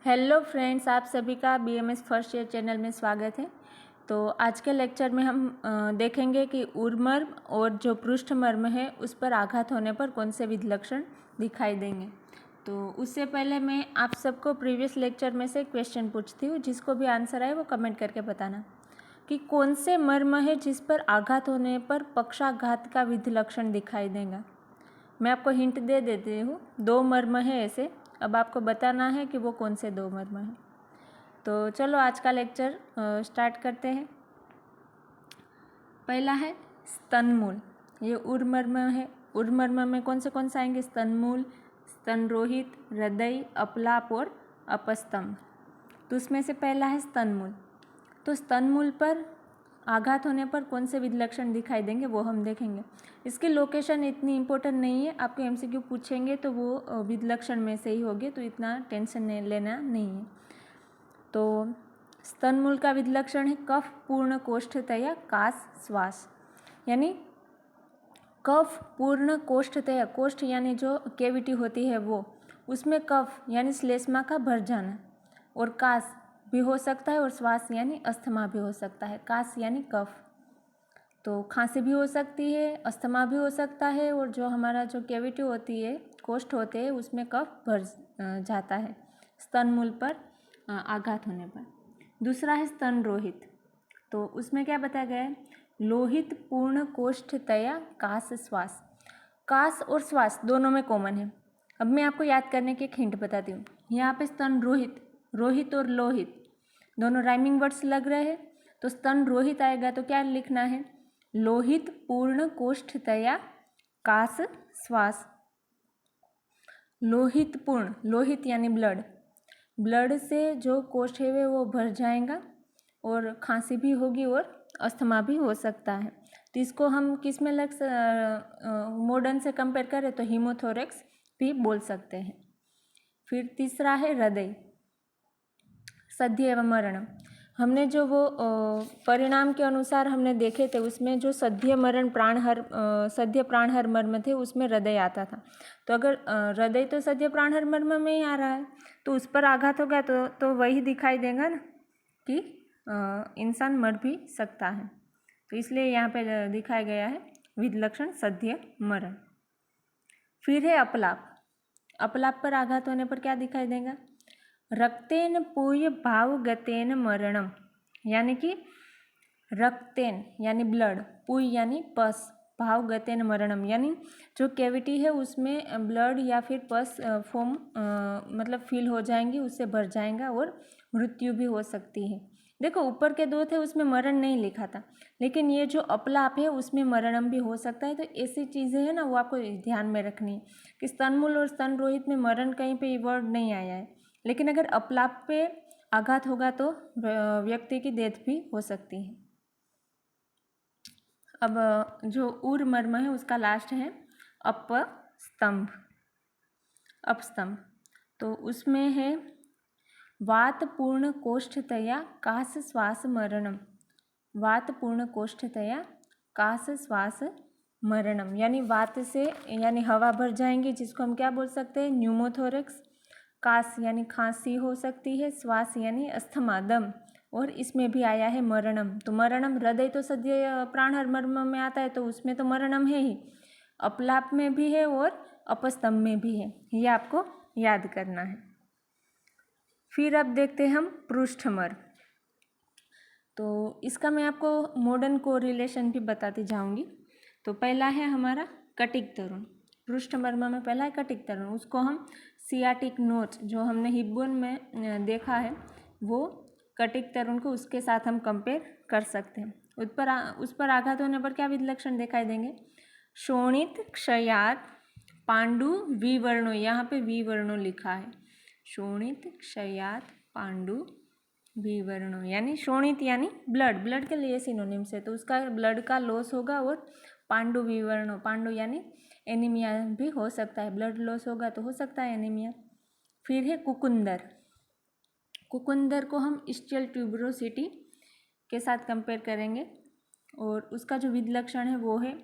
Hello friends, आप सभी का बीएमएस फर्स्ट ईयर चैनल में स्वागत है। तो आज के लेक्चर में हम देखेंगे कि उर्मर्म और जो पृष्ठमर्म है उस पर आघात होने पर कौन से विध लक्षण दिखाई देंगे। तो उससे पहले मैं आप सबको प्रीवियस लेक्चर में से क्वेश्चन पूछती हूँ, जिसको भी आंसर आए वो कमेंट करके बताना कि कौन से मर्म है जिस पर आघात होने पर पक्षाघात का विध लक्षण दिखाई देगा। मैं आपको हिंट दे देती हूँ, 2 मर्म है ऐसे। अब आपको बताना है कि वो कौन से 2 मर्म हैं। तो चलो आज का लेक्चर स्टार्ट करते हैं। पहला है स्तनमूल। ये उर्मर्म है। उर्मर्म में कौन से आएंगे? स्तनमूल, स्तनरोहित, हृदय, अपलाप और अपस्तंभ। तो उसमें से पहला है स्तनमूल। तो स्तनमूल पर आघात होने पर कौन से विध लक्षण दिखाई देंगे वो हम देखेंगे। इसकी लोकेशन इतनी इम्पोर्टेंट नहीं है, आपको एमसीक्यू पूछेंगे तो वो विध लक्षण में से ही होगी, तो इतना टेंशन लेना नहीं है। तो स्तनमूल का विध लक्षण है कफ पूर्ण कोष्ठतया कास श्वास, यानी कफ पूर्ण कोष्ठतया, कोष्ठ यानी जो कैविटी होती है वो, उसमें कफ यानी श्लेष्मा का भर जाना, और कास भी हो सकता है और श्वास यानी अस्थमा भी हो सकता है। कास यानी कफ, तो खांसी भी हो सकती है, अस्थमा भी हो सकता है, और जो हमारा जो कैविटी होती है, कोष्ठ होते हैं, उसमें कफ भर जाता है स्तनमूल पर आघात होने पर। दूसरा है स्तनरोहित। तो उसमें क्या बताया गया है? लोहित पूर्ण कोष्ठतया कास श्वास। कास और श्वास दोनों में कॉमन है। अब मैं आपको याद करने की एक हिंट बताती हूँ। यहाँ पे स्तनरोहित, रोहित और लोहित दोनों राइमिंग वर्ड्स लग रहे हैं, तो स्तनरोहित आएगा तो क्या लिखना है? लोहित पूर्ण कोष्ठतया कास श्वास। लोहित पूर्ण, लोहित यानी ब्लड, ब्लड से जो कोष्ठ है वो भर जाएगा, और खांसी भी होगी और अस्थमा भी हो सकता है। तो इसको हम किस में मॉडर्न से कंपेयर करें तो हीमोथोरेक्स भी बोल सकते हैं। फिर तीसरा है हृदय, सद्य एवं मरण। हमने जो वो परिणाम के अनुसार हमने देखे थे, उसमें जो सद्य मरण सद्य प्राणहर मर्म थे, उसमें हृदय आता था। तो अगर हृदय तो सद्य प्राणहर मर्म में ही आ रहा है, तो उस पर आघात होगा तो वही दिखाई देगा ना कि इंसान मर भी सकता है। तो इसलिए यहाँ पे दिखाया गया है विध लक्षण सद्य मरण। फिर है अपलाप। अपलाप पर आघात होने पर क्या दिखाई देगा? रक्तेन पूय भावगतेन मरणम, यानी कि रक्तेन यानी ब्लड, पूय यानी पस, भावगतेन मरणम यानी जो कैविटी है उसमें ब्लड या फिर पस फॉर्म मतलब फिल हो जाएंगी, उससे भर जाएगा और मृत्यु भी हो सकती है। देखो ऊपर के 2 थे उसमें मरण नहीं लिखा था, लेकिन ये जो अपलाप है उसमें मरणम भी हो सकता है। तो ऐसी चीज़ें हैं ना, वो आपको ध्यान में रखनी है कि स्तनमूल और स्तनरोहित में मरण कहीं पे वर्ड नहीं आया है, लेकिन अगर अपलाप पे आघात होगा तो व्यक्ति की डेथ भी हो सकती है। अब जो उर्मर्म है उसका लास्ट है अपस्तंभ। अपस्तंभ तो उसमें है वात पूर्ण कोष्ठतया कास श्वास मरणम। वात पूर्ण कोष्ठतया कास श्वास मरणम, यानी वात से यानी हवा भर जाएंगी, जिसको हम क्या बोल सकते हैं? न्यूमोथोरेक्स। कास यानी खांसी हो सकती है, श्वास यानी अस्थमा दम, और इसमें भी आया है मरणम। तो मरणम, हृदय तो सद्य प्राणहर मर्म में आता है, तो उसमें तो मरणम है ही, अपलाप में भी है और अपस्तंभ में भी है। ये आपको याद करना है। फिर अब देखते हैं हम पृष्ठमर्म। तो इसका मैं आपको मॉडर्न कोरिलेशन भी बताती जाऊंगी। तो पहला है हमारा कटिक तरुण। पृष्ठमर्म में पहला है कटिक तरुण, उसको हम सियाटिक नोच जो हमने हिप बोन में देखा है, वो कटिक तरुण को उसके साथ हम कंपेयर कर सकते हैं। उस पर आघात होने पर क्या विध लक्षण दिखाई देंगे? शोणित, क्षयात, पांडु, विवर्णो। यहाँ पे विवर्णो लिखा है। शोणित, क्षयात, पांडु, विवर्णो, यानी शोणित यानी ब्लड, ब्लड के लिए सिनोनिम्स है, तो उसका ब्लड का लॉस होगा। और पांडु विवर्णो, पांडु यानी एनीमिया भी हो सकता है, ब्लड लॉस होगा तो हो सकता है एनीमिया। फिर है कुकुंदर। कुकुंदर को हम इस्टियल ट्यूबरोसिटी के साथ कंपेयर करेंगे, और उसका जो विध लक्षण है वो है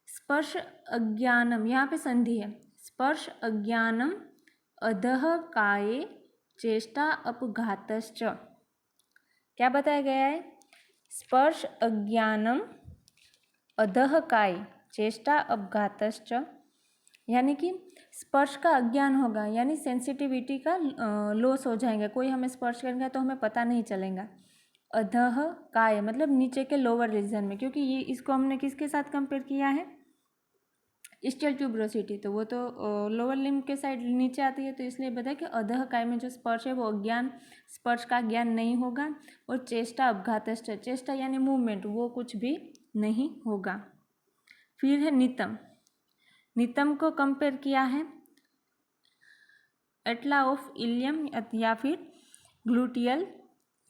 स्पर्श अज्ञानम। यहाँ पे संधि है, स्पर्श अज्ञानम अधः काये चेष्टा अपघातश्च। क्या बताया गया है? स्पर्श अज्ञानम अधः काय चेष्टा अपघातश्च, यानी कि स्पर्श का अज्ञान होगा, यानी सेंसिटिविटी का लॉस हो जाएगा। कोई हमें स्पर्श करेगा तो हमें पता नहीं चलेगा। अधः काय मतलब नीचे के लोअर रीजन में, क्योंकि ये इसको हमने किसके साथ कंपेयर किया है? स्टियल ट्यूबरोसिटी, तो वो तो लोअर लिम्ब के साइड नीचे आती है, तो इसलिए बताया कि अधः काय में जो स्पर्श है वो अज्ञान, स्पर्श का ज्ञान नहीं होगा। और चेष्टा अपघातश्च, चेष्टा यानी मूवमेंट, वो कुछ भी नहीं होगा। फिर है नितम। नितम को कंपेयर किया है एटला ऑफ इलियम या फिर ग्लूटियल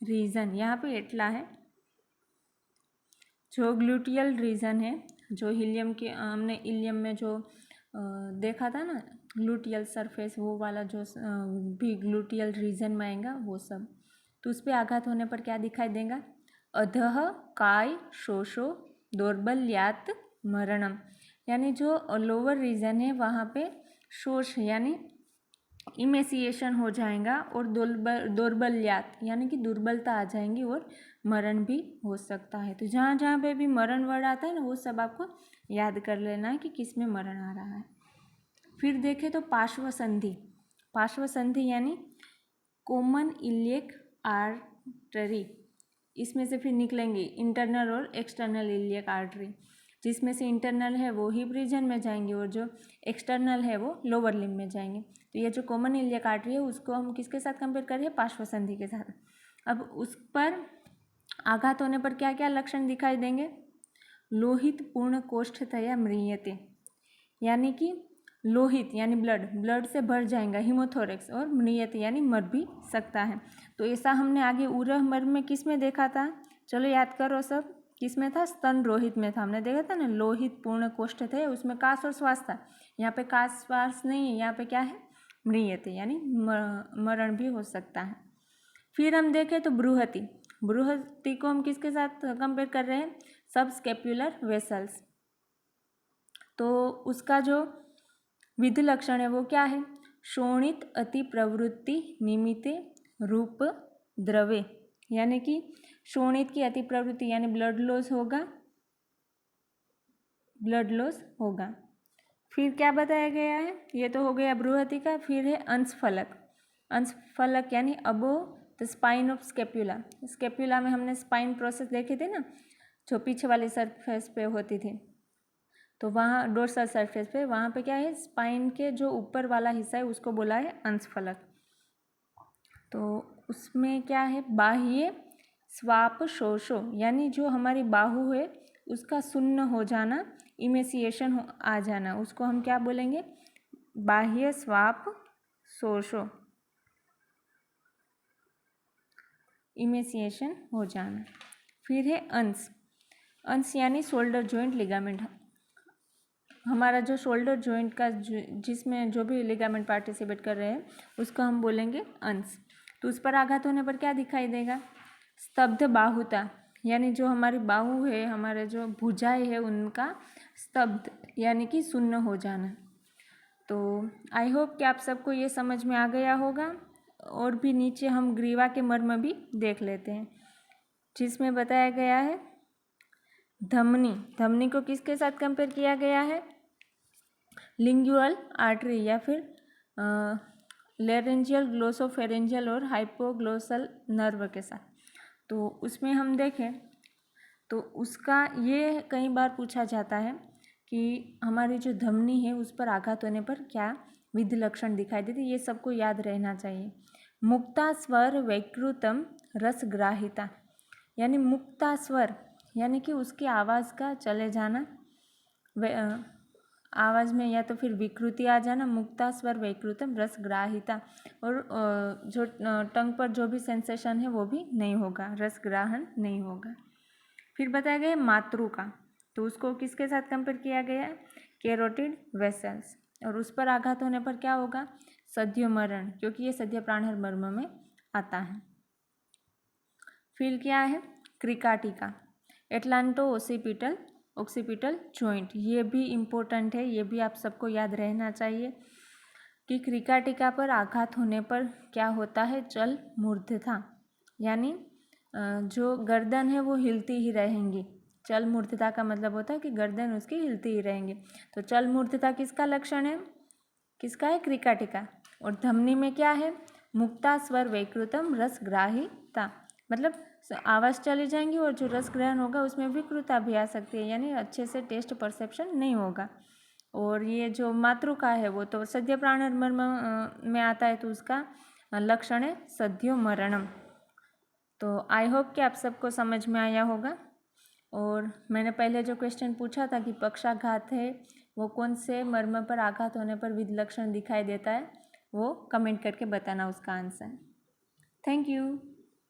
रीजन। यहाँ पे एटला है, जो ग्लूटियल रीजन है, जो हिलियम के हमने इलियम में जो देखा था ना ग्लूटियल सरफेस, वो वाला जो भी ग्लूटियल रीजन में आएगा वो सब। तो उस पर आघात होने पर क्या दिखाई देगा? अधः काय शोषो दौर्बल्यात मरणम, यानी जो लोअर रीजन है वहाँ पे शोष यानी इमेसिएशन हो जाएगा, और दौर्बल्यात यानी कि दुर्बलता आ जाएंगी, और मरण भी हो सकता है। तो जहाँ जहाँ पे भी मरण वर्ड आता है ना, वो सब आपको याद कर लेना है कि किस में मरण आ रहा है। फिर देखें तो पार्श्व संधि। पार्श्व संधि यानी कॉमन इलियक आर्टरी, इसमें से फिर निकलेंगे इंटरनल और एक्सटर्नल इलियक आर्टरी। जिसमें से इंटरनल है वो हिप रीजन में जाएंगे, और जो एक्सटर्नल है वो लोअर लिम्ब में जाएंगे। तो ये जो कॉमन इलियक आर्टरी है उसको हम किसके साथ कंपेयर करें? पार्श्व संधि के साथ। अब उस पर आघात होने पर क्या क्या लक्षण दिखाई देंगे? लोहित पूर्ण कोष्ठतया म्रियते, यानी कि लोहित यानी ब्लड से भर जाएगा हीमोथोरेक्स, और म्रियते यानी मर भी सकता है। तो ऐसा हमने आगे उरह मर्म में किस में देखा था? चलो याद करो सब, किस में था? स्तन रोहित में था, हमने देखा था ना लोहित पूर्ण कोष्ठ थे, उसमें कास और श्वास था। यहाँ पे कास श्वास नहीं है, यहाँ पे क्या है? म्रियते यानी मरण भी हो सकता है। फिर हम देखें तो बृहति। बृहति को हम किसके साथ कंपेयर कर रहे हैं? सब स्केप्युलर वेसल्स। तो उसका जो विधि लक्षण है वो क्या है? शोणित अति प्रवृत्ति निमित्ते रूप द्रवे, यानी कि शोणित की अति प्रवृत्ति यानी ब्लड लॉस होगा। फिर क्या बताया गया है? ये तो हो गया बृहति का। फिर है अंशफलक। अंशफलक यानी अबो द स्पाइन ऑफ स्केप्युला। स्केप्युला में हमने स्पाइन प्रोसेस देखे थे ना, जो पीछे वाली सरफेस पे होती थी, तो वहाँ डोर्सल सरफेस पे, वहाँ पे क्या है? स्पाइन के जो ऊपर वाला हिस्सा है उसको बोला है अंशफलक। तो उसमें क्या है? बाह्य स्वाप शोषो, यानी जो हमारी बाहु है उसका सुन्न हो जाना, इमेसिएशन आ जाना, उसको हम क्या बोलेंगे? बाह्य स्वाप शोषो, इमेसिएशन हो जाना। फिर है अंश। अंश यानी शोल्डर जॉइंट लिगामेंट। हमारा जो शोल्डर जॉइंट का जिसमें जो भी लिगामेंट पार्टिसिपेट कर रहे हैं उसको हम बोलेंगे अंश। तो उस पर आघात होने पर क्या दिखाई देगा? स्तब्ध बाहुता, यानी जो हमारी बाहु है, हमारे जो भुजाएं है उनका स्तब्ध यानी कि सुन्न हो जाना। तो आई होप कि आप सबको ये समझ में आ गया होगा। और भी नीचे हम ग्रीवा के मर्म भी देख लेते हैं, जिसमें बताया गया है धमनी। धमनी को किसके साथ कंपेयर किया गया है? लिंगुअल आर्टरी या फिर लेरेंजियल, ग्लोसोफेरेंजियल और हाइपोग्लोसल नर्व के साथ। तो उसमें हम देखें तो उसका ये कई बार पूछा जाता है कि हमारी जो धमनी है उस पर आघात होने पर क्या विधि लक्षण दिखाई देते, ये सबको याद रहना चाहिए। मुक्ता स्वर वैकृतम रसग्राहिता, यानी मुक्ता स्वर यानी कि उसकी आवाज़ का चले जाना, आवाज़ में या तो फिर विकृति आ जाना, मुक्ता स्वर वैकृतम रसग्राहिता, और जो टंग पर जो भी सेंसेशन है वो भी नहीं होगा, रसग्रहण नहीं होगा। फिर बताया गया मातृ का, तो उसको किसके साथ कंपेयर किया गया है? Carotid vessels. और उस पर आघात होने पर क्या होगा? सद्य मरण, क्योंकि ये सद्य प्राणहर मर्म में आता है। फिर क्या है? क्रिकाटिका, एटलांटो ऑक्सीपिटल जॉइंट, ये भी इम्पोर्टेंट है, ये भी आप सबको याद रहना चाहिए। कि क्रिकाटिका पर आघात होने पर क्या होता है, चल मूर्धता, यानी जो गर्दन है वो हिलती ही रहेंगी। चल मूर्धता का मतलब होता है कि गर्दन उसकी हिलती ही रहेंगी। तो चल मूर्धता किसका लक्षण है, किसका है, क्रिकाटिका। और धमनी में क्या है, मुक्ता स्वर वैकृतम रसग्राहिता, मतलब आवाज़ चली जाएंगी और जो रस ग्रहण होगा उसमें विकृता भी आ सकती है, यानी अच्छे से टेस्ट परसेप्शन नहीं होगा। और ये जो मातृका है वो तो सद्य प्राणर्मर्म में आता है, तो उसका लक्षण है सद्यो मरणम। तो आई होप कि आप सबको समझ में आया होगा। और मैंने पहले जो क्वेश्चन पूछा था कि पक्षाघात है वो कौन से मर्म पर आघात होने पर विविध लक्षण दिखाई देता है, वो कमेंट करके बताना उसका आंसर। Thank you.